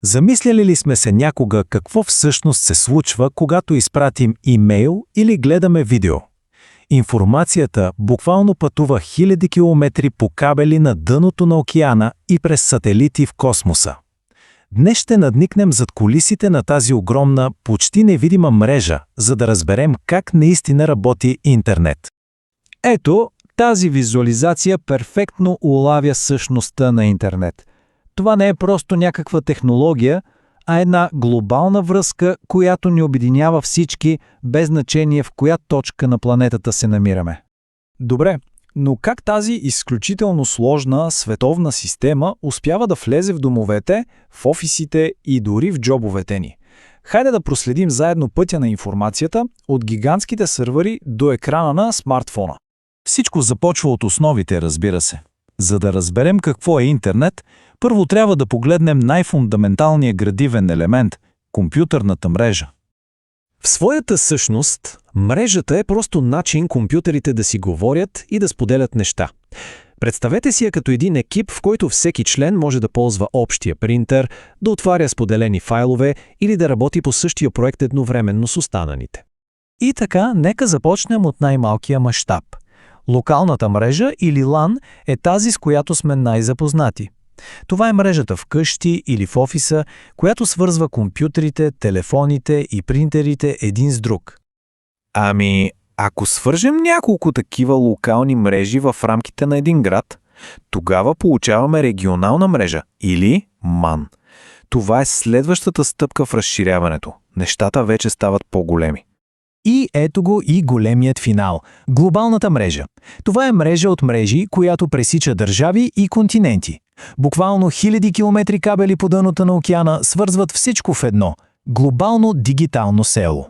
Замисляли ли сме се някога какво всъщност се случва, когато изпратим имейл или гледаме видео? Информацията буквално пътува хиляди километри по кабели на дъното на океана и през сателити в космоса. Днес ще надникнем зад кулисите на тази огромна, почти невидима мрежа, за да разберем как наистина работи интернет. Ето, тази визуализация перфектно улавя същността на интернет. Това не е просто някаква технология, а една глобална връзка, която ни обединява всички, без значение в коя точка на планетата се намираме. Добре, но как тази изключително сложна световна система успява да влезе в домовете, в офисите и дори в джобовете ни? Хайде да проследим заедно пътя на информацията от гигантските сървъри до екрана на смартфона. Всичко започва от основите, разбира се. За да разберем какво е интернет, първо трябва да погледнем най-фундаменталния градивен елемент – компютърната мрежа. В своята същност, мрежата е просто начин компютрите да си говорят и да споделят неща. Представете си я като един екип, в който всеки член може да ползва общия принтер, да отваря споделени файлове или да работи по същия проект едновременно с останалите. И така, нека започнем от най-малкия мащаб. Локалната мрежа или LAN е тази, с която сме най-запознати. Това е мрежата в къщи или в офиса, която свързва компютрите, телефоните и принтерите един с друг. Ами, ако свържем няколко такива локални мрежи в рамките на един град, тогава получаваме регионална мрежа или МАН. Това е следващата стъпка в разширяването. Нещата вече стават по-големи. И ето го и големият финал – глобалната мрежа. Това е мрежа от мрежи, която пресича държави и континенти. Буквално хиляди километри кабели по дъното на океана свързват всичко в едно – глобално дигитално село.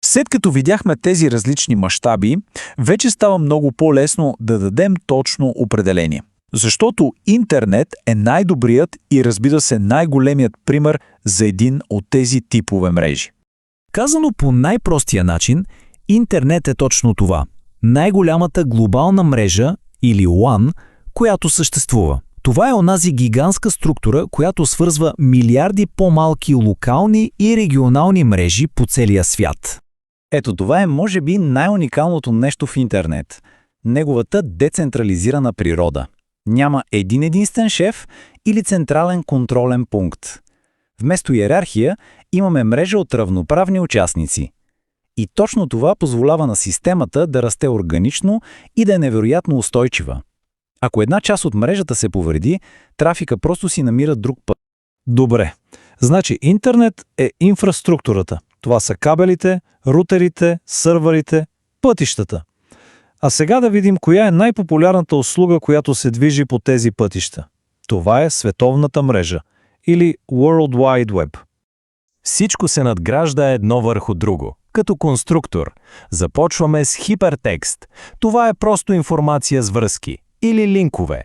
След като видяхме тези различни мащаби, вече става много по-лесно да дадем точно определение. Защото интернет е най-добрият и, разбира се, най-големият пример за един от тези типове мрежи. Казано по най-простия начин, интернет е точно това – най-голямата глобална мрежа или LAN, която съществува. Това е онази гигантска структура, която свързва милиарди по-малки локални и регионални мрежи по целия свят. Ето това е може би най-уникалното нещо в интернет – неговата децентрализирана природа. Няма един единствен шеф или централен контролен пункт. Вместо иерархия имаме мрежа от равноправни участници. И точно това позволява на системата да расте органично и да е невероятно устойчива. Ако една част от мрежата се повреди, трафика просто си намира друг път. Добре, значи интернет е инфраструктурата. Това са кабелите, рутерите, сървърите, пътищата. А сега да видим коя е най-популярната услуга, която се движи по тези пътища. Това е световната мрежа или World Wide Web. Всичко се надгражда едно върху друго, като конструктор. Започваме с хипертекст. Това е просто информация с връзки или линкове.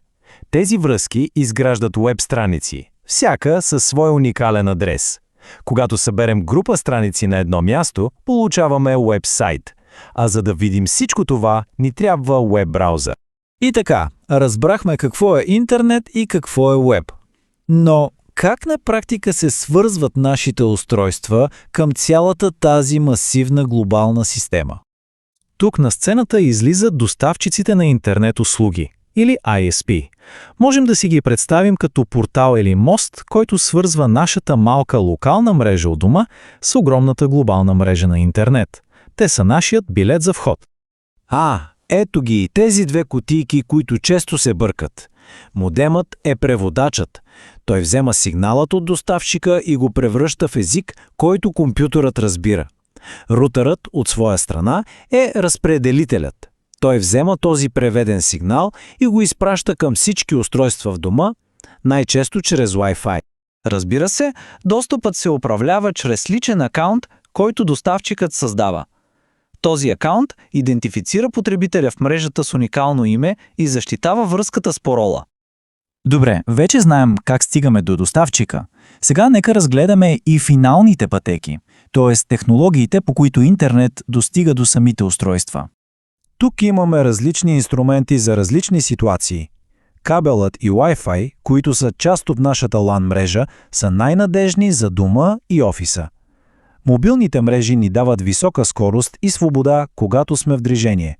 Тези връзки изграждат уеб страници, всяка със свой уникален адрес. Когато съберем група страници на едно място, получаваме уебсайт. А за да видим всичко това, ни трябва уеб-браузър. И така, разбрахме какво е интернет и какво е уеб. Но как на практика се свързват нашите устройства към цялата тази масивна глобална система? Тук на сцената излизат доставчиците на интернет услуги, или ISP. Можем да си ги представим като портал или мост, който свързва нашата малка локална мрежа у дома с огромната глобална мрежа на интернет. Те са нашият билет за вход. Ето ги и тези две кутийки, които често се бъркат. Модемът е преводачът. Той взема сигналът от доставчика и го превръща в език, който компютърът разбира. Рутърът, от своя страна, е разпределителят. Той взема този преведен сигнал и го изпраща към всички устройства в дома, най-често чрез Wi-Fi. Разбира се, достъпът се управлява чрез личен акаунт, който доставчикът създава. Този акаунт идентифицира потребителя в мрежата с уникално име и защитава връзката с парола. Добре, вече знаем как стигаме до доставчика. Сега нека разгледаме и финалните пътеки, т.е. технологиите, по които интернет достига до самите устройства. Тук имаме различни инструменти за различни ситуации. кабелът и Wi-Fi, които са част от нашата LAN мрежа, са най-надежни за дома и офиса. Мобилните мрежи ни дават висока скорост и свобода, когато сме в движение.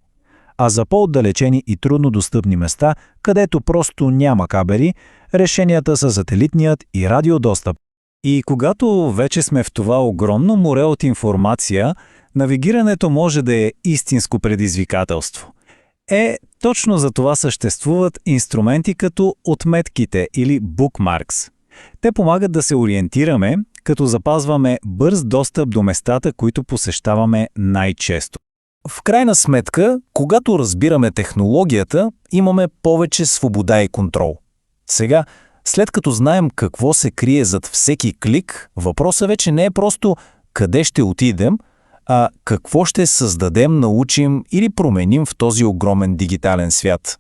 А за по-отдалечени и трудно достъпни места, където просто няма кабели, решенията са сателитният и радиодостъп. И когато вече сме в това огромно море от информация, навигирането може да е истинско предизвикателство. Точно за това съществуват инструменти като отметките или bookmarks. Те помагат да се ориентираме, като запазваме бърз достъп до местата, които посещаваме най-често. В крайна сметка, когато разбираме технологията, имаме повече свобода и контрол. Сега, след като знаем какво се крие зад всеки клик, въпросът вече не е просто къде ще отидем, а какво ще създадем, научим или променим в този огромен дигитален свят.